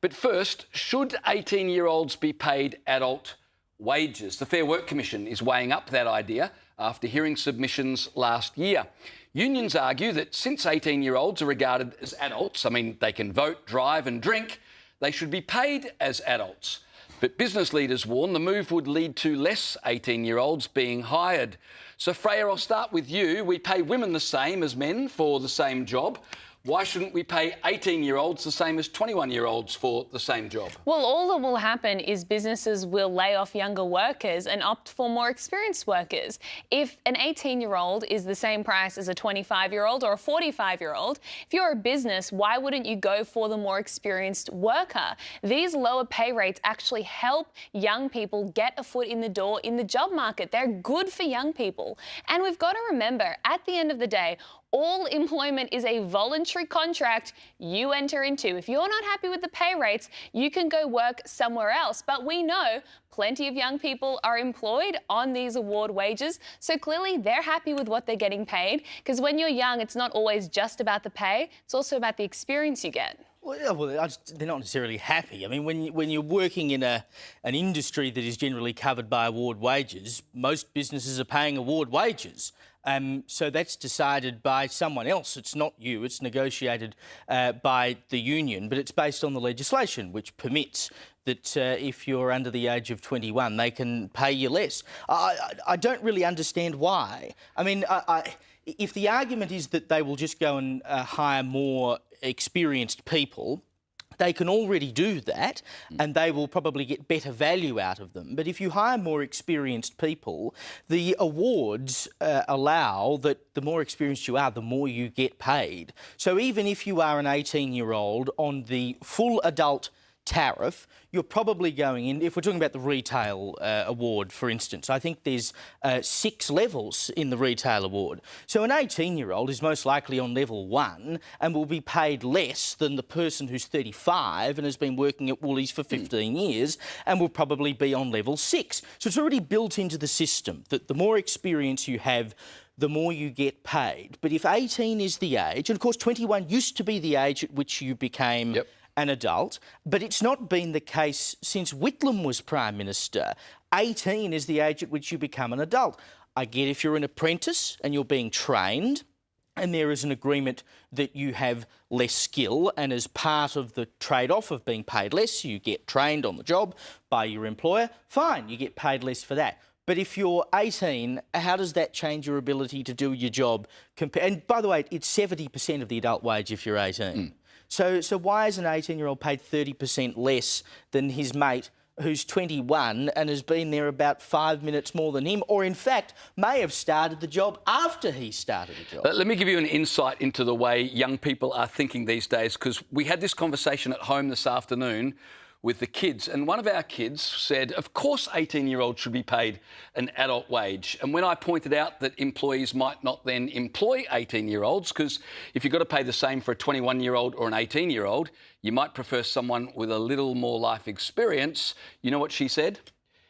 But first, should 18-year-olds be paid adult wages? The Fair Work Commission is weighing up that idea after hearing submissions last year. Unions argue that since 18-year-olds are regarded as adults, I mean, they can vote, drive and drink, they should be paid as adults. But business leaders warn the move would lead to less 18-year-olds being hired. So, Freya, I'll start with you. We pay women the same as men for the same job. Why shouldn't we pay 18-year-olds the same as 21-year-olds for the same job? Well, all that will happen is businesses will lay off younger workers and opt for more experienced workers. If an 18-year-old is the same price as a 25-year-old or a 45-year-old, if you're a business, why wouldn't you go for the more experienced worker? These lower pay rates actually help young people get a foot in the door in the job market. They're good for young people. And we've got to remember, at the end of the day, all employment is a voluntary contract you enter into. If you're not happy with the pay rates, you can go work somewhere else. But we know plenty of young people are employed on these award wages, so clearly they're happy with what they're getting paid, because when you're young, it's not always just about the pay, it's also about the experience you get. Well, they're not necessarily happy. I mean, when you're working in an industry that is generally covered by award wages, most businesses are paying award wages. So that's decided by someone else. It's not you. It's negotiated by the union, but it's based on the legislation, which permits that if you're under the age of 21, they can pay you less. I don't really understand why. I mean, if the argument is that they will just go and hire more experienced people, they can already do that and they will probably get better value out of them. But if you hire more experienced people, the awards allow that the more experienced you are, the more you get paid. So even if you are an 18-year-old on the full adult tariff, you're probably going in, if we're talking about the retail award, for instance, I think there's 6 levels in the retail award. So an 18-year-old is most likely on level 1 and will be paid less than the person who's 35 and has been working at Woolies for 15 years and will probably be on level 6. So it's already built into the system that the more experience you have, the more you get paid. But if 18 is the age, and of course 21 used to be the age at which you became an adult, but it's not been the case since Whitlam was Prime Minister. 18 is the age at which you become an adult. I get if you're an apprentice and you're being trained and there is an agreement that you have less skill, and as part of the trade-off of being paid less, you get trained on the job by your employer, fine, you get paid less for that. But if you're 18, how does that change your ability to do your job? And by the way, it's 70% of the adult wage if you're 18. So why is an 18-year-old paid 30% less than his mate who's 21 and has been there about 5 minutes more than him, or in fact may have started the job after he started the job? Let me give you an insight into the way young people are thinking these days, because we had this conversation at home this afternoon with the kids, and one of our kids said, of course 18-year-olds should be paid an adult wage. And when I pointed out that employees might not then employ 18-year-olds, because if you've got to pay the same for a 21-year-old or an 18-year-old, you might prefer someone with a little more life experience, you know what she said?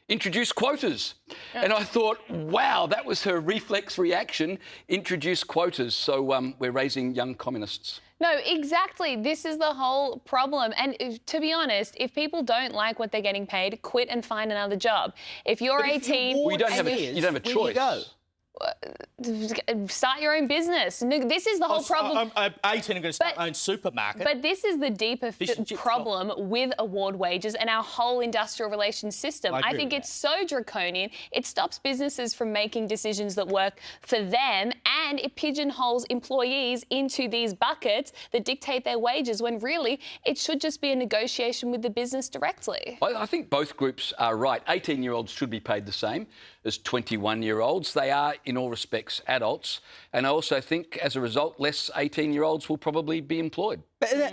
Introduce quotas. And I thought, wow, that was her reflex reaction, introduce quotas. So we're raising young communists. No, exactly. This is the whole problem. And to be honest, if people don't like what they're getting paid, quit and find another job. If you're 18... you don't have a choice. Where do you go? Start your own business. This is the whole problem. I'm 18 and going to start my own supermarket. But this is the deeper problem with award wages and our whole industrial relations system. I think it's so draconian. It stops businesses from making decisions that work for them, and it pigeonholes employees into these buckets that dictate their wages, when really it should just be a negotiation with the business directly. I think both groups are right. 18-year-olds should be paid the same as 21-year-olds. They are, in all respects, adults. And I also think, as a result, less 18-year-olds will probably be employed.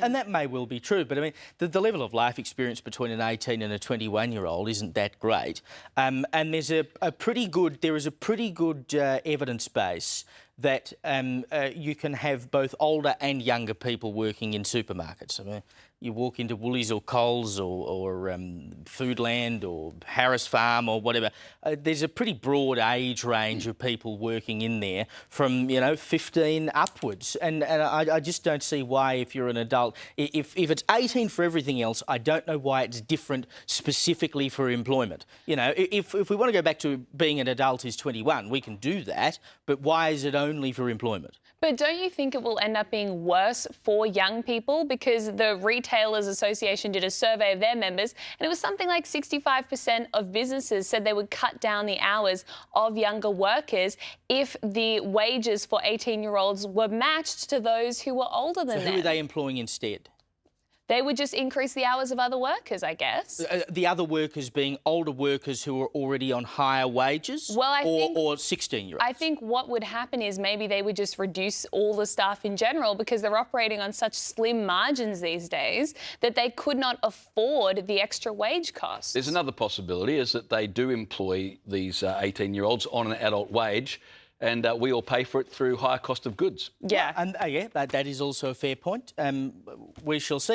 And that may well be true, but I mean, the level of life experience between an 18 and a 21-year-old isn't that great. And there's a pretty good evidence base that you can have both older and younger people working in supermarkets. I mean, you walk into Woolies or Coles or Foodland or Harris Farm or whatever, there's a pretty broad age range of people working in there from, 15 upwards. And I just don't see why, if you're an adult, if it's 18 for everything else, I don't know why it's different specifically for employment. If we want to go back to being an adult is 21, we can do that, but why is it only for employment? But don't you think it will end up being worse for young people? Because the Retailers Association did a survey of their members, and it was something like 65% of businesses said they would cut down the hours of younger workers if the wages for 18-year-olds were matched to those who were older than them. So who are they employing instead? They would just increase the hours of other workers, I guess. The other workers being older workers who are already on higher wages? Well, or 16-year-olds? I think what would happen is maybe they would just reduce all the staff in general, because they're operating on such slim margins these days that they could not afford the extra wage costs. There's another possibility, is that they do employ these 18-year-olds on an adult wage, and we all pay for it through higher cost of goods. Yeah. And that is also a fair point. We shall see.